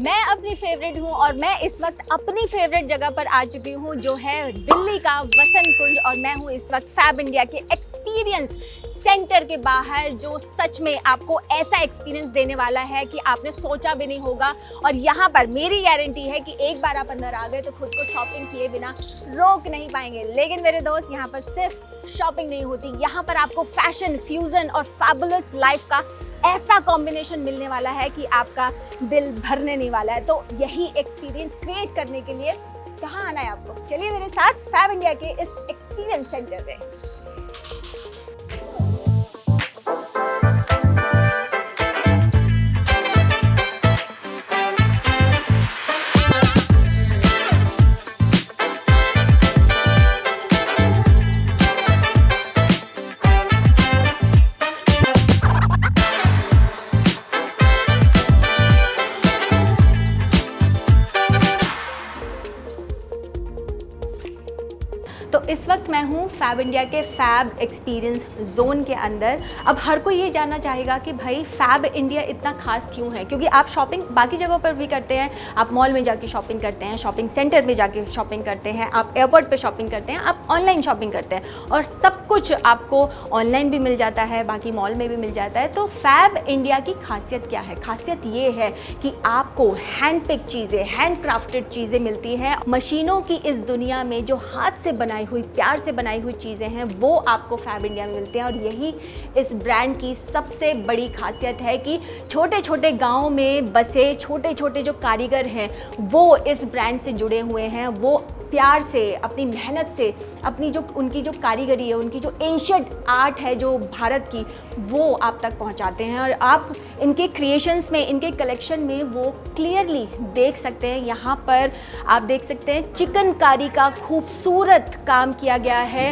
मैं अपनी फेवरेट हूँ और मैं इस वक्त अपनी फेवरेट जगह पर आ चुकी हूँ जो है दिल्ली का वसंत कुंज। और मैं हूँ इस वक्त फैब इंडिया के एक्सपीरियंस सेंटर के बाहर, जो सच में आपको ऐसा एक्सपीरियंस देने वाला है कि आपने सोचा भी नहीं होगा। और यहाँ पर मेरी गारंटी है कि एक बार आप अंदर आ गए तो खुद को शॉपिंग किए बिना रोक नहीं पाएंगे। लेकिन मेरे दोस्त, यहाँ पर सिर्फ शॉपिंग नहीं होती, यहाँ पर आपको फैशन, फ्यूजन और फैबुलस लाइफ का ऐसा कॉम्बिनेशन मिलने वाला है कि आपका दिल भरने नहीं वाला है। तो यही एक्सपीरियंस क्रिएट करने के लिए कहाँ आना है आपको? चलिए मेरे साथ फैब इंडिया के इस एक्सपीरियंस सेंटर में। तो इस वक्त मैं हूँ फैब इंडिया के फैब एक्सपीरियंस जोन के अंदर। अब हर कोई ये जानना चाहेगा कि भाई फैब इंडिया इतना खास क्यों है, क्योंकि आप शॉपिंग बाकी जगहों पर भी करते हैं। आप मॉल में जाके शॉपिंग करते हैं, शॉपिंग सेंटर में जाके शॉपिंग करते हैं, आप एयरपोर्ट पे शॉपिंग करते हैं, आप ऑनलाइन शॉपिंग करते हैं और सब कुछ आपको ऑनलाइन भी मिल जाता है, बाकी मॉल में भी मिल जाता है। तो फैब इंडिया की खासियत क्या है? खासियत ये है कि आपको हैंड पिक चीज़ें, हैंड क्राफ्टेड चीज़ें मिलती हैं। मशीनों की इस दुनिया में जो हाथ से बनाई हुई, प्यार से बनाई हुई चीज़ें हैं, वो आपको फैब इंडिया में मिलते हैं। और यही इस ब्रांड की सबसे बड़ी खासियत है कि छोटे छोटे गाँव में बसे छोटे छोटे जो कारीगर हैं वो इस ब्रांड से जुड़े हुए हैं। वो प्यार से, अपनी मेहनत से, अपनी जो उनकी जो कारीगरी है, उनकी जो एंशिएंट आर्ट है जो भारत की, वो आप तक पहुंचाते हैं। और आप इनके क्रिएशंस में, इनके कलेक्शन में वो क्लियरली देख सकते हैं। यहाँ पर आप देख सकते हैं चिकनकारी का खूबसूरत काम किया गया है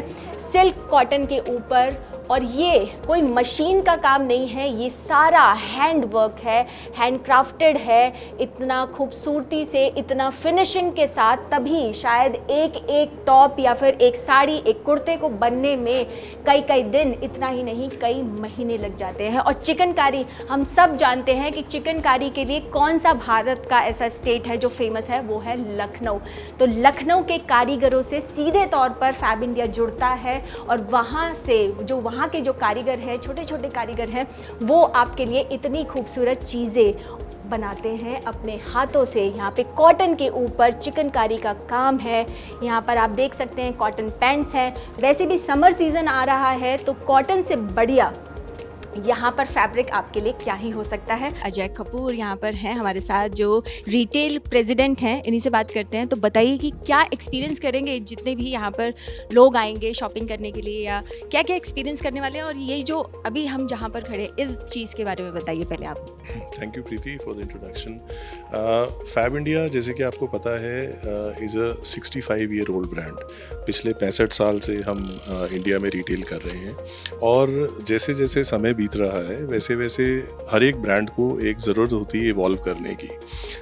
सिल्क कॉटन के ऊपर। और ये कोई मशीन का काम नहीं है, ये सारा हैंड वर्क है, हैंड क्राफ्टेड है, इतना खूबसूरती से, इतना फिनिशिंग के साथ। तभी शायद एक एक टॉप या फिर एक साड़ी, एक कुर्ते को बनने में कई कई दिन, इतना ही नहीं कई महीने लग जाते हैं। और चिकनकारी, हम सब जानते हैं कि चिकनकारी के लिए कौन सा भारत का ऐसा स्टेट है जो फेमस है, वो है लखनऊ। तो लखनऊ के कारीगरों से सीधे तौर पर फैब इंडिया जुड़ता है और वहाँ से वहाँ के जो कारीगर हैं, छोटे छोटे कारीगर हैं, वो आपके लिए इतनी खूबसूरत चीज़ें बनाते हैं अपने हाथों से। यहाँ पे कॉटन के ऊपर चिकनकारी का काम है। यहाँ पर आप देख सकते हैं कॉटन पैंट्स हैं। वैसे भी समर सीज़न आ रहा है तो कॉटन से बढ़िया यहाँ पर फैब्रिक आपके लिए क्या ही हो सकता है। अजय कपूर यहाँ पर हैं हमारे साथ, जो रिटेल प्रेसिडेंट हैं। इन्हीं से बात करते हैं। तो बताइए कि क्या एक्सपीरियंस करेंगे जितने भी यहाँ पर लोग आएंगे शॉपिंग करने के लिए, या क्या क्या एक्सपीरियंस करने वाले हैं? और ये जो अभी हम जहाँ पर खड़े, इस चीज़ के बारे में बताइए पहले आप। Thank you Preeti for the introduction. Fabindia, जैसे कि आपको पता है, is a 65 year old brand. पिछले 65 साल से हम इंडिया में रिटेल कर रहे हैं और जैसे जैसे समय बीत रहा है वैसे वैसे हर एक ब्रांड को एक ज़रूरत होती है इवॉल्व करने की।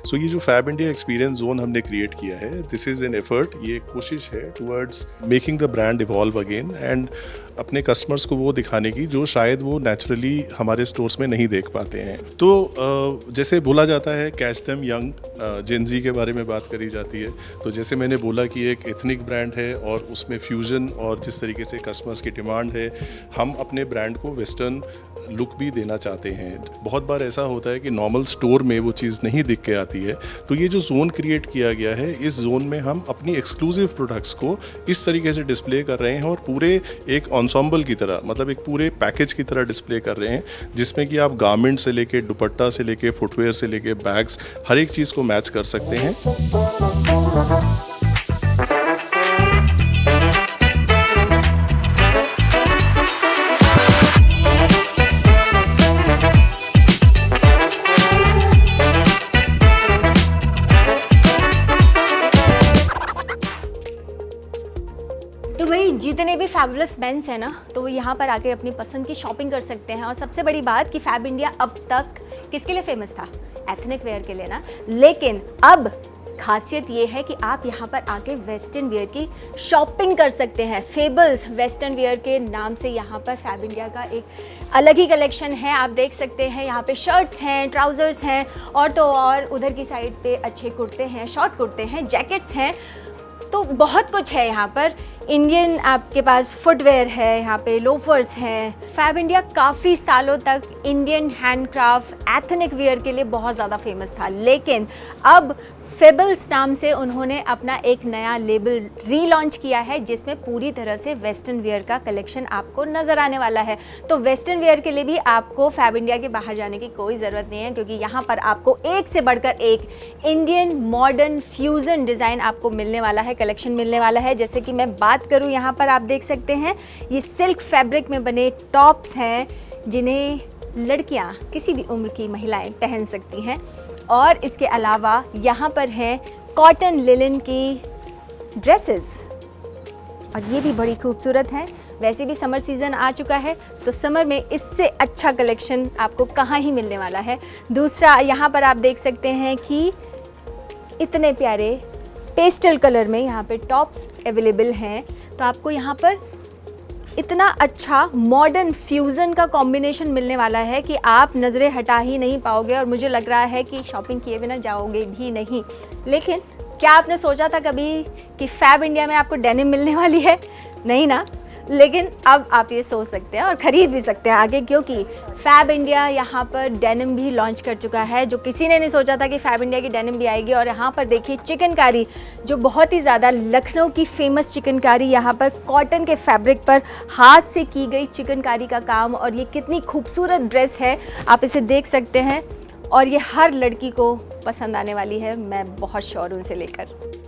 सो ये जो फैब इंडिया एक्सपीरियंस जोन हमने क्रिएट किया है, दिस इज़ एन एफर्ट, ये एक कोशिश है towards making the brand evolve again and अपने कस्टमर्स को वो दिखाने की जो शायद वो नेचुरली हमारे स्टोर्स में नहीं देख पाते हैं। तो जैसे बोला जाता है कैच देम यंग, जेन ज़ी के बारे में बात करी जाती है। तो जैसे मैंने बोला कि एक एथनिक ब्रांड है और उसमें फ्यूजन और जिस तरीके से कस्टमर्स की डिमांड है, हम अपने ब्रांड को वेस्टर्न लुक भी देना चाहते हैं। बहुत बार ऐसा होता है कि नॉर्मल स्टोर में वो चीज़ नहीं दिख के आती है। तो ये जो जोन क्रिएट किया गया है, इस जोन में हम अपनी एक्सक्लूसिव प्रोडक्ट्स को इस तरीके से डिस्प्ले कर रहे हैं और पूरे एक एंसेंबल की तरह, मतलब एक पूरे पैकेज की तरह डिस्प्ले कर रहे हैं, जिसमें कि आप गारमेंट से लेके दुपट्टा से लेके फुटवेयर से लेके बैग्स, हर एक चीज़ को मैच कर सकते हैं। तो भाई जितने भी फैबुलस मेंस हैं ना, तो वो यहाँ पर आके अपनी पसंद की शॉपिंग कर सकते हैं। और सबसे बड़ी बात कि फैब इंडिया अब तक किसके लिए फेमस था? एथनिक वेयर के लिए ना। लेकिन अब खासियत ये है कि आप यहाँ पर आके वेस्टर्न वियर की शॉपिंग कर सकते हैं। फेबल्स वेस्टर्न वियर के नाम से यहाँ पर फैब इंडिया का एक अलग ही कलेक्शन है। आप देख सकते हैं यहाँ पे शर्ट्स हैं, ट्राउज़र्स हैं और तो और उधर की साइड पे अच्छे कुर्ते हैं, शॉर्ट कुर्ते हैं, जैकेट्स हैं, तो बहुत कुछ है यहाँ पर। इंडियन आपके पास फुटवेयर है, यहाँ पे लोफर्स हैं। फैब इंडिया काफ़ी सालों तक इंडियन हैंडक्राफ्ट एथनिक वियर के लिए बहुत ज़्यादा फेमस था, लेकिन अब फेबल्स नाम से उन्होंने अपना एक नया लेबल रीलॉन्च किया है जिसमें पूरी तरह से वेस्टर्न वियर का कलेक्शन आपको नज़र आने वाला है। तो वेस्टर्न वियर के लिए भी आपको फैब इंडिया के बाहर जाने की कोई ज़रूरत नहीं है, क्योंकि यहाँ पर आपको एक से बढ़कर एक इंडियन मॉडर्न फ्यूज़न डिज़ाइन आपको मिलने वाला है, कलेक्शन मिलने वाला है। जैसे कि मैं बात करूँ, यहाँ पर आप देख सकते हैं ये सिल्क फैब्रिक में बने टॉप्स हैं जिन्हें लड़कियाँ, किसी भी उम्र की महिलाएँ पहन सकती हैं। और इसके अलावा यहाँ पर हैं कॉटन लिनन की ड्रेसेस, और ये भी बड़ी खूबसूरत हैं। वैसे भी समर सीज़न आ चुका है, तो समर में इससे अच्छा कलेक्शन आपको कहाँ ही मिलने वाला है। दूसरा, यहाँ पर आप देख सकते हैं कि इतने प्यारे पेस्टल कलर में यहाँ पे टॉप्स अवेलेबल हैं। तो आपको यहाँ पर इतना अच्छा मॉडर्न फ्यूज़न का कॉम्बिनेशन मिलने वाला है कि आप नज़रें हटा ही नहीं पाओगे, और मुझे लग रहा है कि शॉपिंग किए बिना जाओगे भी नहीं। लेकिन क्या आपने सोचा था कभी कि फैब इंडिया में आपको डेनिम मिलने वाली है? नहीं ना। लेकिन अब आप ये सोच सकते हैं और ख़रीद भी सकते हैं आगे, क्योंकि फैब इंडिया यहाँ पर डेनिम भी लॉन्च कर चुका है, जो किसी ने नहीं सोचा था कि फैब इंडिया की डेनिम भी आएगी। और यहाँ पर देखिए चिकनकारी, जो बहुत ही ज़्यादा लखनऊ की फेमस चिकनकारी, यहाँ पर कॉटन के फैब्रिक पर हाथ से की गई चिकनकारी का काम, और ये कितनी खूबसूरत ड्रेस है, आप इसे देख सकते हैं। और ये हर लड़की को पसंद आने वाली है, मैं बहुत श्योर हूँ इसे लेकर।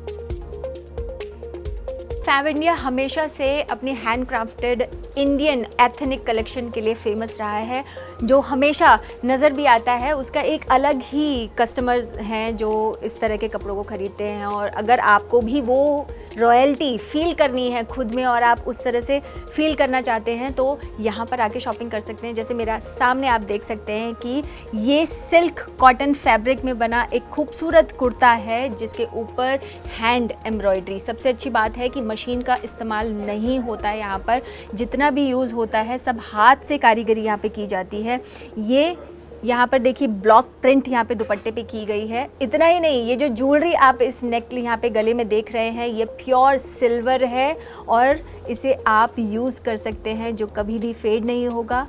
फैब इंडिया हमेशा से अपनी हैंडक्राफ्टेड इंडियन एथनिक कलेक्शन के लिए फेमस रहा है, जो हमेशा नज़र भी आता है। उसका एक अलग ही कस्टमर्स हैं जो इस तरह के कपड़ों को ख़रीदते हैं, और अगर आपको भी वो रॉयल्टी फ़ील करनी है खुद में, और आप उस तरह से फ़ील करना चाहते हैं, तो यहाँ पर आके शॉपिंग कर सकते हैं। जैसे मेरा सामने आप देख सकते हैं कि ये सिल्क कॉटन फैब्रिक में बना एक खूबसूरत कुर्ता है, जिसके ऊपर हैंड एम्ब्रॉयडरी। सबसे अच्छी बात है कि मशीन का इस्तेमाल नहीं होता है यहाँ पर, जितना भी यूज़ होता है सब हाथ से कारीगरी यहाँ पे की जाती है। ये यहाँ पर देखिए ब्लॉक प्रिंट यहाँ पे दुपट्टे पे की गई है। इतना ही नहीं, ये जो ज्वेलरी आप इस नेक यहाँ पे गले में देख रहे हैं, ये प्योर सिल्वर है, और इसे आप यूज़ कर सकते हैं, जो कभी भी फेड नहीं होगा।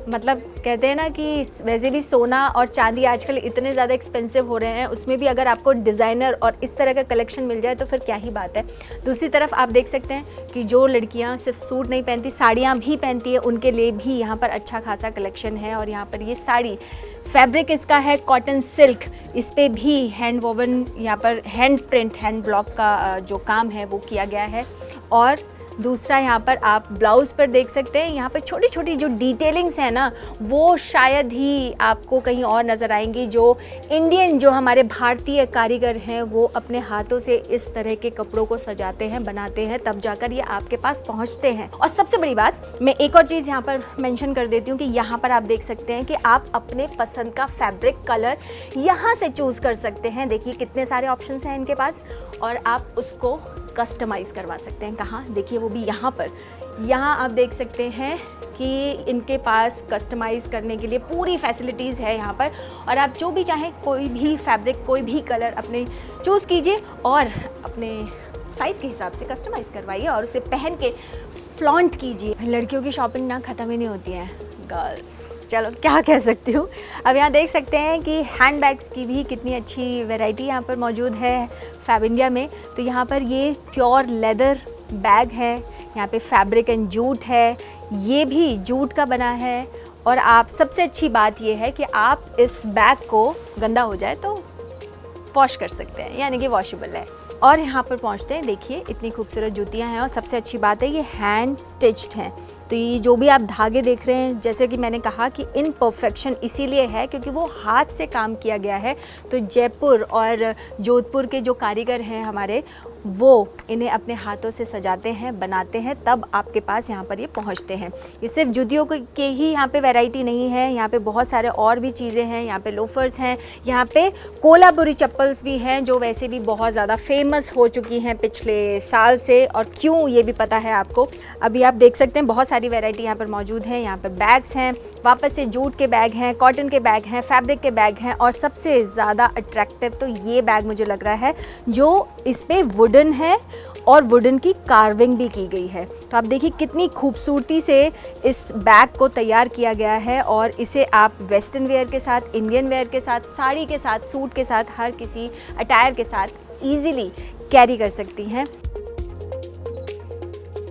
मतलब कहते हैं ना कि वैसे भी सोना और चांदी आजकल इतने ज़्यादा एक्सपेंसिव हो रहे हैं, उसमें भी अगर आपको डिज़ाइनर और इस तरह का कलेक्शन मिल जाए तो फिर क्या ही बात है। दूसरी तरफ आप देख सकते हैं कि जो लड़कियां सिर्फ सूट नहीं पहनती, साड़ियां भी पहनती है, उनके लिए भी यहाँ पर अच्छा खासा कलेक्शन है। और यहाँ पर ये साड़ी फैब्रिक इसका है कॉटन सिल्क, इस पर भी हैंड वोवन, यहाँ पर हैंड प्रिंट, हैंड ब्लॉक का जो काम है वो किया गया है। और दूसरा यहाँ पर आप ब्लाउज़ पर देख सकते हैं, यहाँ पर छोटी छोटी जो डिटेलिंग्स हैं ना, वो शायद ही आपको कहीं और नज़र आएंगी। जो इंडियन, जो हमारे भारतीय कारीगर हैं, वो अपने हाथों से इस तरह के कपड़ों को सजाते हैं, बनाते हैं, तब जाकर ये आपके पास पहुँचते हैं। और सबसे बड़ी बात, मैं एक और चीज़ यहाँ पर मेंशन कर देती हूँ कि यहाँ पर आप देख सकते हैं कि आप अपने पसंद का फैब्रिक कलर यहाँ से चूज़ कर सकते हैं। देखिए कितने सारे ऑप्शंस हैं इनके पास, और आप उसको कस्टमाइज़ करवा सकते हैं। कहाँ? देखिए वो भी यहाँ पर। यहाँ आप देख सकते हैं कि इनके पास कस्टमाइज़ करने के लिए पूरी फैसिलिटीज़ है यहाँ पर, और आप जो भी चाहें कोई भी फैब्रिक, कोई भी कलर अपने चूज़ कीजिए और अपने साइज़ के हिसाब से कस्टमाइज़ करवाइए और उसे पहन के फ्लॉन्ट कीजिए। लड़कियों की शॉपिंग ना ख़त्म ही नहीं होती है, गर्ल्स, चलो क्या कह सकती हूँ। अब यहाँ देख सकते हैं कि हैंड बैग्स की भी कितनी अच्छी वैरायटी यहाँ पर मौजूद है फैब इंडिया में। तो यहाँ पर ये प्योर लेदर बैग है, यहाँ पे फैब्रिक एंड जूट है, ये भी जूट का बना है। और आप, सबसे अच्छी बात ये है कि आप इस बैग को गंदा हो जाए तो वॉश कर सकते हैं, यानी कि वॉशेबल है। और यहाँ पर पहुँचते हैं, देखिए इतनी खूबसूरत जूतियाँ हैं, और सबसे अच्छी बात है ये हैंड स्टिच्ड हैं। तो ये जो भी आप धागे देख रहे हैं, जैसे कि मैंने कहा कि इन परफेक्शन इसीलिए है क्योंकि वो हाथ से काम किया गया है। तो जयपुर और जोधपुर के जो कारीगर हैं हमारे, वो इन्हें अपने हाथों से सजाते हैं, बनाते हैं, तब आपके पास यहाँ पर ये पहुँचते हैं। ये सिर्फ जूतियों के ही यहाँ पे वैरायटी नहीं है, यहाँ पे बहुत सारे और भी चीज़ें हैं। यहाँ पे लोफर्स हैं, यहाँ पे कोल्हापुरी चप्पल्स भी हैं जो वैसे भी बहुत ज़्यादा फेमस हो चुकी हैं पिछले साल से, और क्यों ये भी पता है आपको। अभी आप देख सकते हैं बहुत सारी वैरायटी यहाँ पर मौजूद है। यहाँ पर बैग्स हैं, वापस से जूट के बैग हैं, कॉटन के बैग हैं, फैब्रिक के बैग हैं, और सबसे ज़्यादा अट्रैक्टिव तो ये बैग मुझे लग रहा है जो इस पर वुडन है और वुडन की कार्विंग भी की गई है। तो आप देखिए कितनी खूबसूरती से इस बैग को तैयार किया गया है, और इसे आप वेस्टर्न वेयर के साथ, इंडियन वेयर के साथ, साड़ी के साथ, सूट के साथ, हर किसी अटायर के साथ ईजिली कैरी कर सकती हैं।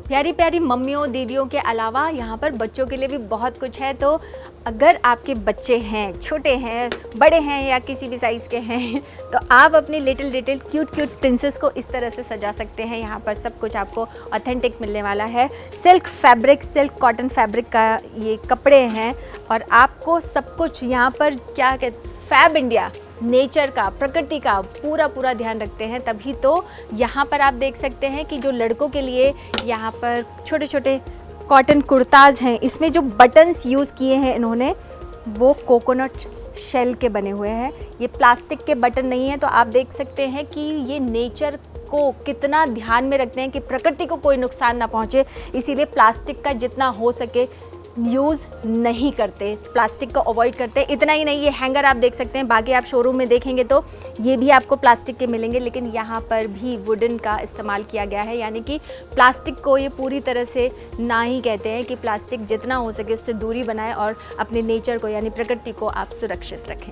प्यारी प्यारी मम्मियों दीदियों के अलावा यहाँ पर बच्चों के लिए भी बहुत कुछ है। तो अगर आपके बच्चे हैं, छोटे हैं, बड़े हैं या किसी भी साइज़ के हैं, तो आप अपनी लिटिल क्यूट प्रिंसेस को इस तरह से सजा सकते हैं। यहाँ पर सब कुछ आपको ऑथेंटिक मिलने वाला है। Silk fabric, silk cotton fabric का ये कपड़े हैं, और आपको सब कुछ यहाँ पर क्या कहते, फैब इंडिया नेचर का, प्रकृति का पूरा ध्यान रखते हैं। तभी तो यहाँ पर आप देख सकते हैं कि जो लड़कों के लिए यहाँ पर छोटे छोटे कॉटन कुर्ताज़ हैं, इसमें जो बटन्स यूज़ किए हैं इन्होंने वो कोकोनट शेल के बने हुए हैं। ये प्लास्टिक के बटन नहीं है। तो आप देख सकते हैं कि ये नेचर को कितना ध्यान में रखते हैं कि प्रकृति को कोई नुकसान ना पहुँचे, इसीलिए प्लास्टिक का जितना हो सके यूज़ नहीं करते, प्लास्टिक को अवॉइड करते हैं। इतना ही नहीं, ये हैंगर आप देख सकते हैं, बाकी आप शोरूम में देखेंगे तो ये भी आपको प्लास्टिक के मिलेंगे, लेकिन यहाँ पर भी वुडन का इस्तेमाल किया गया है। यानी कि प्लास्टिक को ये पूरी तरह से ना ही कहते हैं कि प्लास्टिक जितना हो सके उससे दूरी बनाएं और अपने नेचर को यानी प्रकृति को आप सुरक्षित रखें।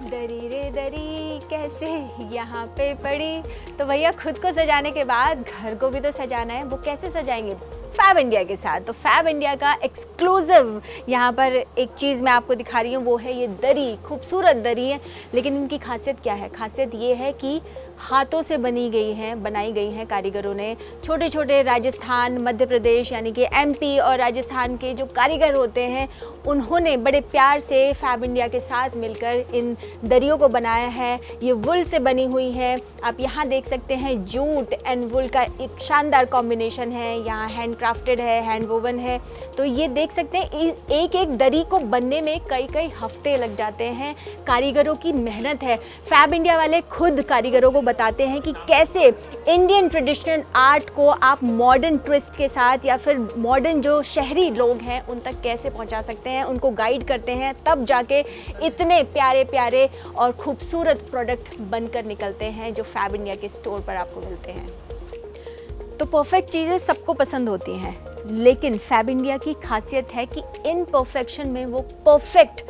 दरी रे दरी कैसे यहाँ पे पड़ी। तो भैया खुद को सजाने के बाद घर को भी तो सजाना है, वो कैसे सजाएंगे? फैब इंडिया के साथ। तो फैब इंडिया का एक्सक्लूसिव यहाँ पर एक चीज़ मैं आपको दिखा रही हूँ, वो है ये दरी। खूबसूरत दरी है, लेकिन इनकी खासियत क्या है? खासियत ये है कि हाथों से बनाई गई हैं कारीगरों ने। छोटे छोटे राजस्थान, मध्य प्रदेश यानी कि एमपी और राजस्थान के जो कारीगर होते हैं, उन्होंने बड़े प्यार से फैब इंडिया के साथ मिलकर इन दरियों को बनाया है। ये वुल से बनी हुई है। आप यहाँ देख सकते हैं जूट एंड वुल का एक शानदार कॉम्बिनेशन है। यहाँ हैंड क्राफ्टेड है, हैंड वोवन है। तो ये देख सकते हैं एक एक दरी को बनने में कई हफ्ते लग जाते हैं। कारीगरों की मेहनत है। फैब इंडिया वाले खुद कारीगरों को बताते हैं कि कैसे इंडियन ट्रेडिशनल आर्ट को आप मॉडर्न ट्विस्ट के साथ या फिर मॉडर्न जो शहरी लोग हैं उन तक कैसे पहुंचा सकते हैं, उनको गाइड करते हैं, तब जाके इतने प्यारे प्यारे और खूबसूरत प्रोडक्ट बनकर निकलते हैं जो फैब इंडिया के स्टोर पर आपको मिलते हैं। तो परफेक्ट चीज़ें सबको पसंद होती हैं, लेकिन फैब इंडिया की खासियत है कि इन परफेक्शन में वो परफेक्ट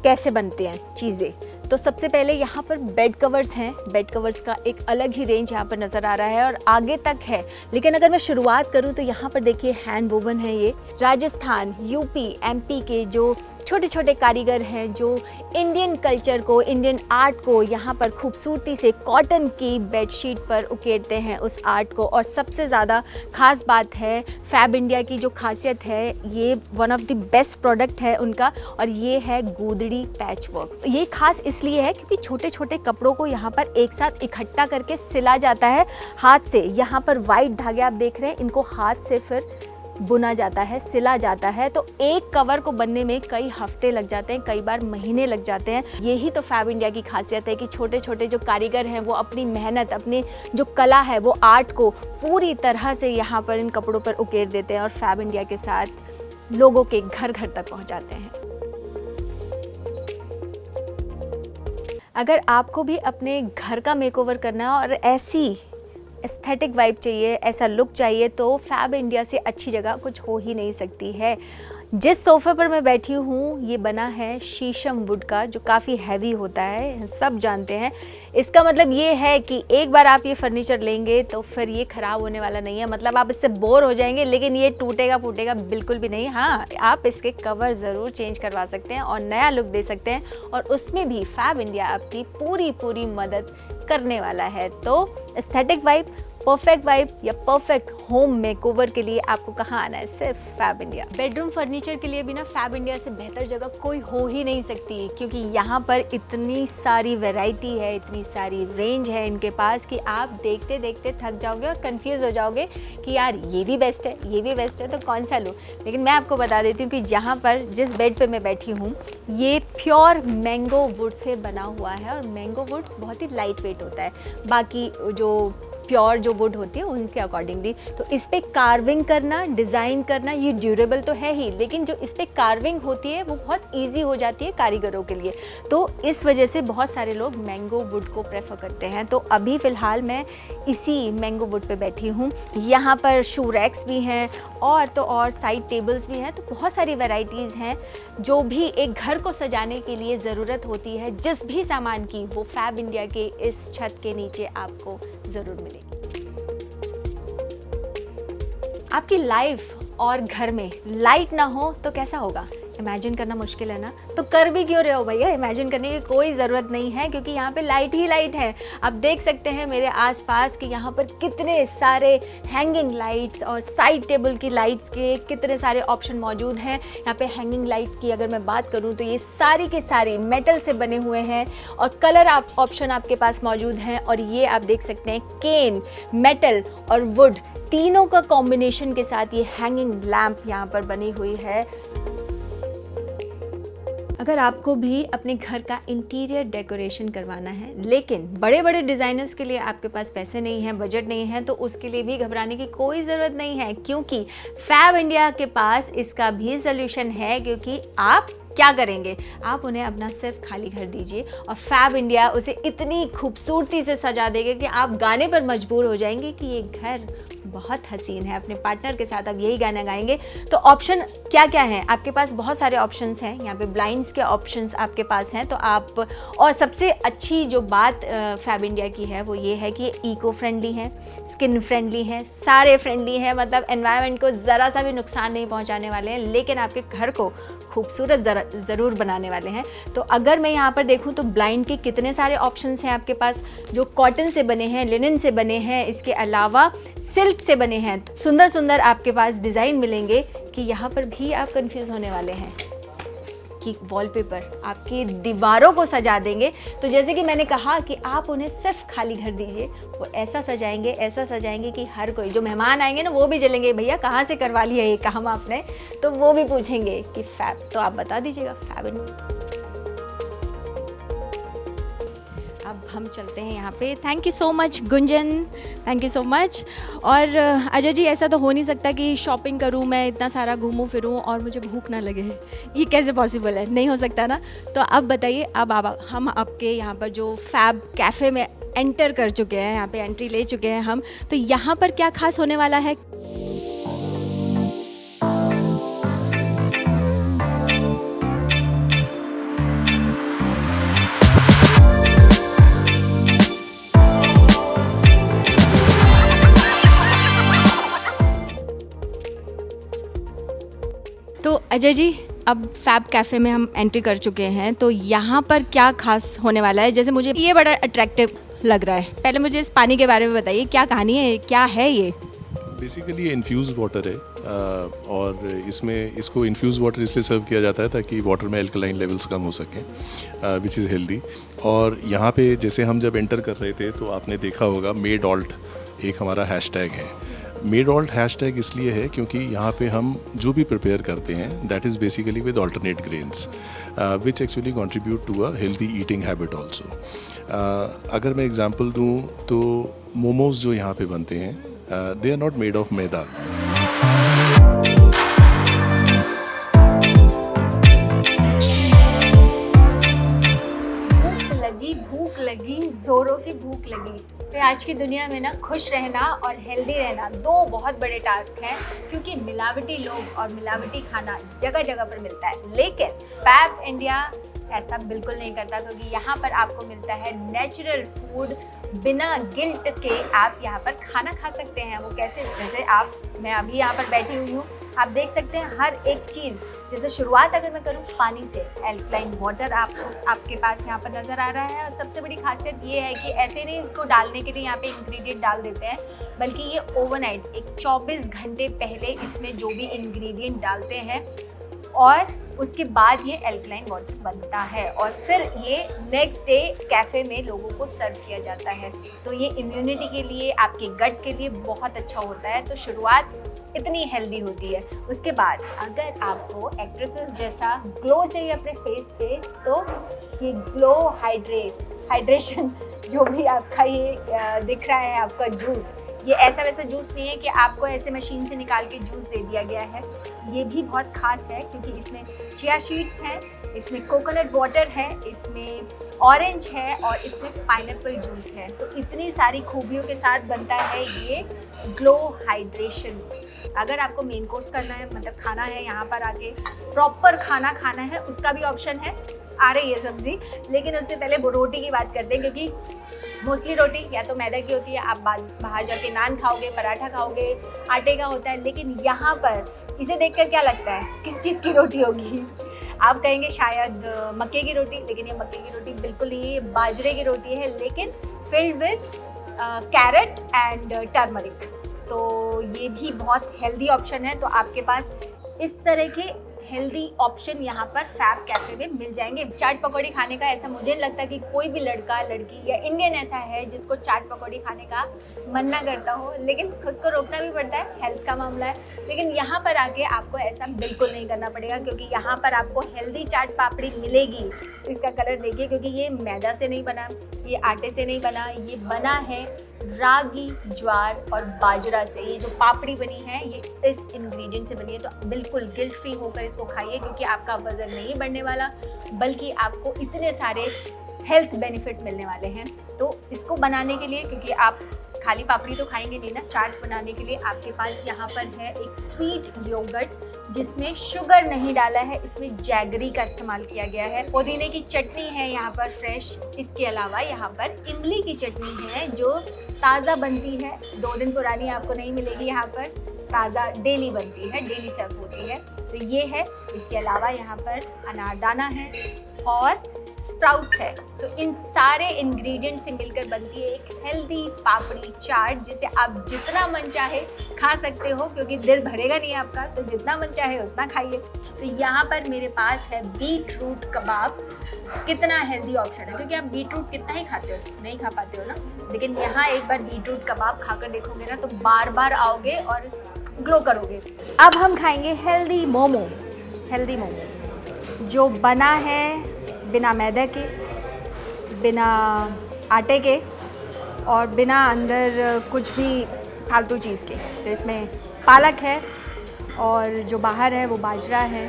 कैसे बनते हैं चीज़ें। तो सबसे पहले यहाँ पर बेड कवर्स हैं। बेड कवर्स का एक अलग ही रेंज यहाँ पर नज़र आ रहा है और आगे तक है, लेकिन अगर मैं शुरुआत करूँ तो यहाँ पर देखिए हैंड वोवन है। ये राजस्थान, यूपी, एमपी के जो छोटे छोटे कारीगर हैं जो इंडियन कल्चर को, इंडियन आर्ट को यहाँ पर खूबसूरती से कॉटन की बेडशीट पर उकेरते हैं उस आर्ट को। और सबसे ज़्यादा ख़ास बात है फैब इंडिया की जो खासियत है, ये one of the best product है उनका, और ये है गोदड़ी पैच वर्क। ये खास इसलिए है क्योंकि छोटे छोटे कपड़ों को यहाँ पर एक साथ इकट्ठा करके सिला जाता है हाथ से। यहाँ पर वाइट धागे आप देख रहे हैं, इनको हाथ से फिर बुना जाता है, सिला जाता है। तो एक कवर को बनने में कई हफ्ते लग जाते हैं, कई बार महीने लग जाते हैं। यही तो फैब इंडिया की खासियत है कि छोटे छोटे जो कारीगर हैं वो अपनी मेहनत, अपनी जो कला है, वो आर्ट को पूरी तरह से यहाँ पर इन कपड़ों पर उकेर देते हैं और फैब इंडिया के साथ लोगों के घर घर तक पहुँचाते हैं। अगर आपको भी अपने घर का मेकओवर करना है और ऐसी एस्थेटिक वाइब चाहिए, ऐसा लुक चाहिए, तो फैब इंडिया से अच्छी जगह कुछ हो ही नहीं सकती है। जिस सोफ़े पर मैं बैठी हूँ ये बना है शीशम वुड का, जो काफ़ी हैवी होता है, सब जानते हैं। इसका मतलब ये है कि एक बार आप ये फर्नीचर लेंगे तो फिर ये ख़राब होने वाला नहीं है। मतलब आप इससे बोर हो जाएंगे, लेकिन ये टूटेगा फूटेगा बिल्कुल भी नहीं। हाँ, आप इसके कवर ज़रूर चेंज करवा सकते हैं और नया लुक दे सकते हैं, और उसमें भी फैब इंडिया आपकी पूरी मदद करने वाला है। तो एस्थेटिक वाइब, परफेक्ट वाइब या परफेक्ट होम मेकओवर के लिए आपको कहाँ आना है, सिर्फ फैब इंडिया। बेडरूम फर्नीचर के लिए भी ना फैब इंडिया से बेहतर जगह कोई हो ही नहीं सकती, क्योंकि यहाँ पर इतनी सारी वैरायटी है, इतनी सारी रेंज है इनके पास कि आप देखते देखते थक जाओगे और कंफ्यूज हो जाओगे कि यार ये भी बेस्ट है, ये भी बेस्ट है, तो कौन सा लूँ। लेकिन मैं आपको बता देती हूँ कि जहाँ पर जिस बेड पे मैं बैठी हूँ ये प्योर मैंगो वुड से बना हुआ है, और मैंगो वुड बहुत ही लाइट वेट होता है बाकी जो प्योर जो वुड होती है उनके अकॉर्डिंगली। तो इस पे कार्विंग करना, डिज़ाइन करना, ये ड्यूरेबल तो है ही, लेकिन जो इस पे कार्विंग होती है वो बहुत इजी हो जाती है कारीगरों के लिए। तो इस वजह से बहुत सारे लोग मैंगो वुड को प्रेफर करते हैं। तो अभी फ़िलहाल मैं इसी मैंगो वुड पे बैठी हूँ। यहाँ पर शू रैक्स भी हैं और तो और साइड टेबल्स भी हैं। तो बहुत सारी वैरायटीज़ हैं जो भी एक घर को सजाने के लिए ज़रूरत होती है, जिस भी सामान की, वो फैब इंडिया के इस छत के नीचे आपको ज़रूर मिलेगी। आपकी लाइफ और घर में लाइट ना हो तो कैसा होगा, इमेजिन करना मुश्किल है ना। तो कर भी क्यों रहे हो भैया, इमेजिन करने की कोई ज़रूरत नहीं है, क्योंकि यहाँ पे लाइट ही लाइट है। आप देख सकते हैं मेरे आसपास कि यहाँ पर कितने सारे हैंगिंग लाइट्स और साइड टेबल की लाइट्स के कितने सारे ऑप्शन मौजूद हैं। यहाँ पे हैंगिंग लाइट की अगर मैं बात करूँ तो ये सारी के सारी मेटल से बने हुए हैं और कलर ऑप्शन आपके पास मौजूद हैं। और ये आप देख सकते हैं केन, मेटल और वुड तीनों का कॉम्बिनेशन के साथ ये हैंगिंग लैम्प यहाँ पर बनी हुई है। अगर आपको भी अपने घर का इंटीरियर डेकोरेशन करवाना है, लेकिन बड़े बड़े डिज़ाइनर्स के लिए आपके पास पैसे नहीं हैं, बजट नहीं है, तो उसके लिए भी घबराने की कोई ज़रूरत नहीं है, क्योंकि फैब इंडिया के पास इसका भी सॉल्यूशन है। क्योंकि आप क्या करेंगे, आप उन्हें अपना सिर्फ खाली घर दीजिए और फैब इंडिया उसे इतनी खूबसूरती से सजा देगा कि आप गाने पर मजबूर हो जाएंगे कि ये घर बहुत हसीन है। अपने पार्टनर के साथ आप यही गाना गाएंगे। तो ऑप्शन क्या क्या हैं आपके पास, बहुत सारे ऑप्शंस हैं। यहाँ पे ब्लाइंड्स के ऑप्शंस आपके पास हैं। तो आप, और सबसे अच्छी जो बात फैब इंडिया की है वो ये है कि ये इको फ्रेंडली है, स्किन फ्रेंडली है, सारे फ्रेंडली हैं। मतलब एनवायरनमेंट को ज़रा सा भी नुकसान नहीं पहुँचाने वाले हैं, लेकिन आपके घर को खूबसूरत ज़रूर बनाने वाले हैं। तो अगर मैं यहाँ पर देखूँ तो ब्लाइंड के कितने सारे ऑप्शंस हैं आपके पास, जो कॉटन से बने हैं, लिनन से बने हैं, इसके अलावा सिल्क से बने हैं। सुंदर सुंदर आपके पास डिज़ाइन मिलेंगे कि यहाँ पर भी आप कंफ्यूज होने वाले हैं कि वॉलपेपर आपकी दीवारों को सजा देंगे। तो जैसे कि मैंने कहा कि आप उन्हें सिर्फ खाली घर दीजिए, वो ऐसा सजाएंगे कि हर कोई, जो मेहमान आएंगे ना, वो भी जलेंगे, भैया कहाँ से करवा लिया ये काम आपने। तो वो भी पूछेंगे कि फैब, तो आप बता दीजिएगा फैब इंडिया। अब हम चलते हैं यहाँ पे। Thank you so much Gunjan, thank you so much. और अजय जी, ऐसा तो हो नहीं सकता कि शॉपिंग करूँ मैं, इतना सारा घूमूं फिरूँ और मुझे भूख ना लगे, ये कैसे पॉसिबल है, नहीं हो सकता ना। तो अब बताइए, अब हम आपके यहाँ पर जो फैब कैफ़े में एंटर कर चुके हैं, यहाँ पे एंट्री ले चुके हैं हम, तो यहाँ पर क्या खास होने वाला है। तो अजय जी, अब फैब कैफ़े में हम एंट्री कर चुके हैं, तो यहाँ पर क्या खास होने वाला है। जैसे मुझे ये बड़ा अट्रैक्टिव लग रहा है, पहले मुझे इस पानी के बारे में बताइए, क्या कहानी है, क्या है ये। बेसिकली ये इन्फ्यूज़ वाटर है और इसमें इसको इन्फ्यूज़ वाटर इसलिए सर्व किया जाता है ताकि वाटर में एल्कलाइन लेवल्स कम हो सकें, विच इज़ हेल्दी। और यहाँ पे जैसे हम जब एंटर कर रहे थे तो आपने देखा होगा मेड ऑल्ट एक हमारा हैशटैग है। मेड ऑल्ट हैशटैग इसलिए है क्योंकि यहाँ पे हम जो भी प्रिपेयर करते हैं that is basically with alternate grains which actually contribute to a healthy eating habit also. अगर मैं एग्जांपल दूँ तो मोमोज जो यहाँ पे बनते हैं they are not made of maida. भूख लगी, जोरों की भूख लगी। तो आज की दुनिया में ना खुश रहना और हेल्दी रहना दो बहुत बड़े टास्क हैं, क्योंकि मिलावटी लोग और मिलावटी खाना जगह जगह पर मिलता है। लेकिन फैब इंडिया ऐसा बिल्कुल नहीं करता, क्योंकि यहाँ पर आपको मिलता है नेचुरल फूड। बिना गिल्ट के आप यहाँ पर खाना खा सकते हैं। वो कैसे, जैसे मैं अभी यहाँ पर बैठी हुई हूँ, आप देख सकते हैं हर एक चीज़, जैसे शुरुआत अगर मैं करूँ पानी से, एल्कलाइन वाटर आपके पास यहाँ पर नज़र आ रहा है। और सबसे बड़ी खासियत ये है कि ऐसे नहीं इसको डालने के लिए यहाँ पे इंग्रेडिएंट डाल देते हैं, बल्कि ये ओवरनाइट एक 24 घंटे पहले इसमें जो भी इंग्रेडिएंट डालते हैं और उसके बाद ये एल्कलाइन वाटर बनता है और फिर ये नेक्स्ट डे कैफ़े में लोगों को सर्व किया जाता है। तो ये इम्यूनिटी के लिए, आपके गट के लिए बहुत अच्छा होता है। तो शुरुआत इतनी हेल्दी होती है। उसके बाद अगर आपको एक्ट्रेसेस जैसा ग्लो चाहिए अपने फेस पे, तो ये ग्लो हाइड्रेशन जो भी आपका ये दिख रहा है आपका जूस, ये ऐसा वैसा जूस नहीं है कि आपको ऐसे मशीन से निकाल के जूस दे दिया गया है। ये भी बहुत ख़ास है क्योंकि इसमें चिया सीड्स हैं, इसमें कोकोनट वाटर है, इसमें ऑरेंज है और इसमें पाइनएप्पल जूस है। तो इतनी सारी खूबियों के साथ बनता है ये ग्लो हाइड्रेशन। अगर आपको मेन कोर्स करना है, मतलब खाना है, यहाँ पर आके प्रॉपर खाना खाना है, उसका भी ऑप्शन है। आ रही है सब्ज़ी, लेकिन उससे पहले रोटी की बात करते हैं क्योंकि मोस्टली रोटी या तो मैदा की होती है, आप बाहर जाके नान खाओगे, पराठा खाओगे, आटे का होता है। लेकिन यहाँ पर इसे देखकर क्या लगता है किस चीज़ की रोटी होगी? आप कहेंगे शायद मक्के की रोटी, लेकिन ये मक्के की रोटी बिल्कुल नहीं है, बाजरे की रोटी है, लेकिन filled with carrot and turmeric. तो ये भी बहुत हेल्दी ऑप्शन है। तो आपके पास इस तरह के हेल्दी ऑप्शन यहाँ पर फैब कैफ़े में मिल जाएंगे। चाट पकौड़ी खाने का ऐसा मुझे नहीं लगता कि कोई भी लड़का लड़की या इंडियन ऐसा है जिसको चाट पकौड़ी खाने का मन ना करता हो, लेकिन खुद को रोकना भी पड़ता है, हेल्थ का मामला है। लेकिन यहाँ पर आके आपको ऐसा बिल्कुल नहीं करना पड़ेगा क्योंकि यहाँ पर आपको हेल्दी चाट पापड़ी मिलेगी। इसका कलर देखिए, क्योंकि ये मैदा से नहीं बना, ये आटे से नहीं बना, ये बना है रागी, ज्वार और बाजरा से। ये जो पापड़ी बनी है ये इस इंग्रेडिएंट से बनी है। तो बिल्कुल गिल्ट फ्री होकर इसको खाइए क्योंकि आपका वज़न नहीं बढ़ने वाला, बल्कि आपको इतने सारे हेल्थ बेनिफिट मिलने वाले हैं। तो इसको बनाने के लिए, क्योंकि आप खाली पापड़ी तो खाएंगे नहीं ना, चाट बनाने के लिए आपके पास यहाँ पर है एक स्वीट योगर्ट जिसमें शुगर नहीं डाला है, इसमें जैगरी का इस्तेमाल किया गया है। पुदीने की चटनी है यहाँ पर फ्रेश। इसके अलावा यहाँ पर इमली की चटनी है जो ताज़ा बनती है, 2 दिन पुरानी आपको नहीं मिलेगी यहाँ पर, ताज़ा डेली बनती है, डेली सर्व होती है। तो ये है। इसके अलावा यहाँ पर अनारदाना है और स्प्राउट्स है। तो इन सारे इंग्रेडिएंट से मिलकर बनती है एक हेल्दी पापड़ी चाट, जिसे आप जितना मन चाहे खा सकते हो क्योंकि दिल भरेगा नहीं आपका, तो जितना मन चाहे उतना खाइए। तो यहाँ पर मेरे पास है बीट रूट कबाब। कितना हेल्दी ऑप्शन है, क्योंकि आप बीट रूट कितना ही खाते हो, नहीं खा पाते हो ना, लेकिन यहाँ एक बार बीट रूट कबाब खाकर देखोगे ना तो बार बार आओगे और ग्लो करोगे। अब हम खाएंगे हेल्दी मोमो जो बना है बिना मैदे के, बिना आटे के और बिना अंदर कुछ भी फालतू चीज़ के। तो इसमें पालक है और जो बाहर है वो बाजरा है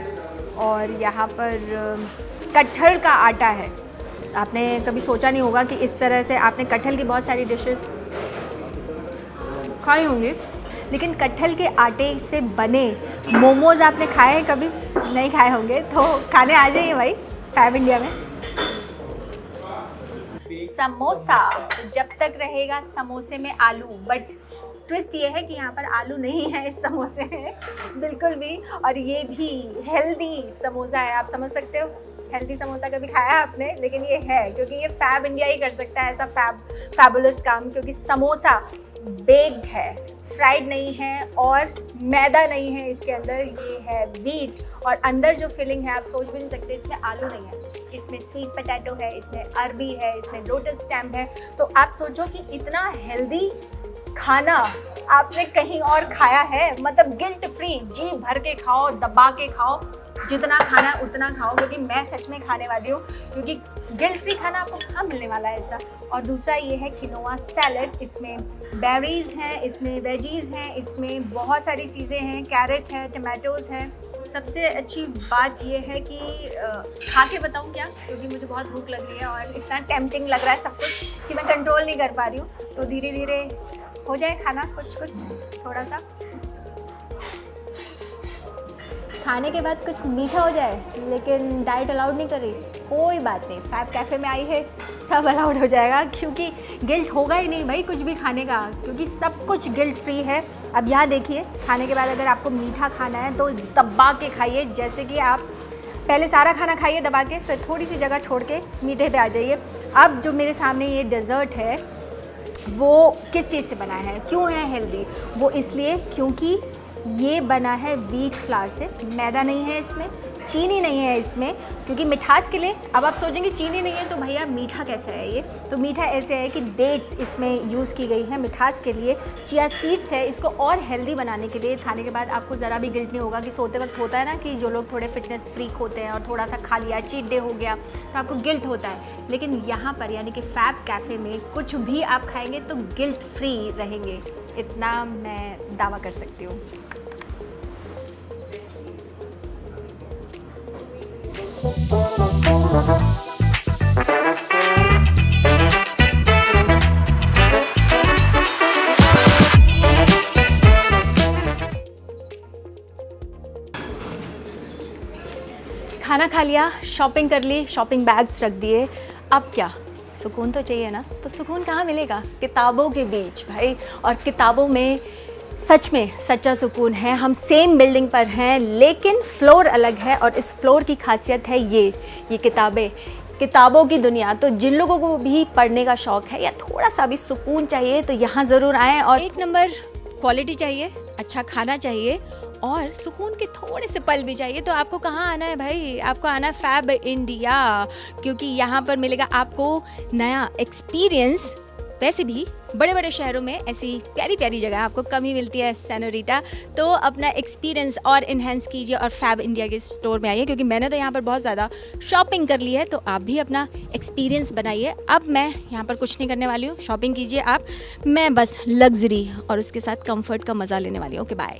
और यहाँ पर कटहल का आटा है। आपने कभी सोचा नहीं होगा कि इस तरह से आपने कटहल की बहुत सारी डिशेस खाई होंगी, लेकिन कटहल के आटे से बने मोमोज़ आपने खाए हैं कभी? नहीं खाए होंगे, तो खाने आ जाइए भाई फैब इंडिया में। समोसा, जब तक रहेगा समोसे में आलू, बट ट्विस्ट ये है कि यहाँ पर आलू नहीं है इस समोसे में बिल्कुल भी, और ये भी हेल्दी समोसा है। आप समझ सकते हो, हेल्दी समोसा कभी खाया है आपने, लेकिन ये है क्योंकि ये फैब इंडिया ही कर सकता है ऐसा फैबुलस काम, क्योंकि समोसा बेक्ड है, फ्राइड नहीं है और मैदा नहीं है इसके अंदर, ये है व्हीट। और अंदर जो फिलिंग है आप सोच भी नहीं सकते, इसमें आलू नहीं है, इसमें स्वीट पोटैटो है, इसमें अरबी है, इसमें लोटस स्टेम है। तो आप सोचो कि इतना हेल्दी खाना आपने कहीं और खाया है, मतलब गिल्ट फ्री, जी भर के खाओ, दबा के खाओ, जितना खाना है उतना खाओ, क्योंकि मैं सच में खाने वाली हूँ, क्योंकि गिल्ट फ्री खाना आपको कहाँ मिलने वाला है ऐसा। और दूसरा ये है किनोआ सैलड, इसमें बेरीज हैं, इसमें वेजीज हैं, इसमें बहुत सारी चीज़ें हैं, कैरेट है, टमाटोज़ हैं। सबसे अच्छी बात ये है कि खा के बताऊँ क्या, क्योंकि मुझे बहुत भूख लग रही है और इतना टेम्पटिंग लग रहा है सब कुछ कि मैं कंट्रोल नहीं कर पा रही हूँ। तो धीरे धीरे हो जाए खाना कुछ थोड़ा सा। खाने के बाद कुछ मीठा हो जाए, लेकिन डाइट अलाउड नहीं कर रही, कोई बात नहीं, फैब कैफ़े में आई है, सब अलाउड हो जाएगा, क्योंकि गिल्ट होगा ही नहीं भाई कुछ भी खाने का, क्योंकि सब कुछ गिल्ट फ्री है। अब यहाँ देखिए, खाने के बाद अगर आपको मीठा खाना है तो दबा के खाइए, जैसे कि आप पहले सारा खाना खाइए दबा के, फिर थोड़ी सी जगह छोड़ के मीठे पे आ जाइए। अब जो मेरे सामने ये डेज़र्ट है वो किस चीज़ से बना है, क्यों है हेल्दी? वो इसलिए क्योंकि ये बना है व्हीट फ्लावर से, मैदा नहीं है इसमें, चीनी नहीं है इसमें, क्योंकि मिठास के लिए। अब आप सोचेंगे चीनी नहीं है तो भैया मीठा कैसा है ये? तो मीठा ऐसे है कि डेट्स इसमें यूज़ की गई है मिठास के लिए, चिया सीड्स है, इसको और हेल्दी बनाने के लिए। खाने के बाद आपको ज़रा भी गिल्ट नहीं होगा कि सोते वक्त होता है ना कि जो लोग थोड़े फिटनेस फ्रीक होते हैं और थोड़ा सा खा लिया, चीट डे हो गया, तो आपको गिल्ट होता है, लेकिन यहाँ पर यानी कि फैब कैफ़े में कुछ भी आप खाएँगे तो गिल्ट फ्री रहेंगे, इतना मैं दावा कर सकती हूँ। खाना खा लिया, शॉपिंग कर ली, शॉपिंग बैग्स रख दिए, अब क्या? सुकून तो चाहिए ना। तो सुकून कहाँ मिलेगा? किताबों के बीच भाई, और किताबों में सच में सच्चा सुकून है। हम सेम बिल्डिंग पर हैं लेकिन फ्लोर अलग है, और इस फ्लोर की खासियत है ये किताबों की दुनिया। तो जिन लोगों को भी पढ़ने का शौक़ है या थोड़ा सा भी सुकून चाहिए तो यहाँ ज़रूर आएँ। और एक नंबर क्वालिटी चाहिए, अच्छा खाना चाहिए और सुकून के थोड़े से पल भी चाहिए, तो आपको कहाँ आना है भाई? आपको आना है फैब इंडिया, क्योंकि यहाँ पर मिलेगा आपको नया एक्सपीरियंस। वैसे भी बड़े बड़े शहरों में ऐसी प्यारी प्यारी जगह आपको कम ही मिलती है सेनोरिटा, तो अपना एक्सपीरियंस और इन्हेंस कीजिए और फैब इंडिया के स्टोर में आइए, क्योंकि मैंने तो यहाँ पर बहुत ज़्यादा शॉपिंग कर ली है, तो आप भी अपना एक्सपीरियंस बनाइए। अब मैं यहाँ पर कुछ नहीं करने वाली हूँ, शॉपिंग कीजिए आप, मैं बस लग्जरी और उसके साथ कंफर्ट का मज़ा लेने वाली हूँ। Okay bye.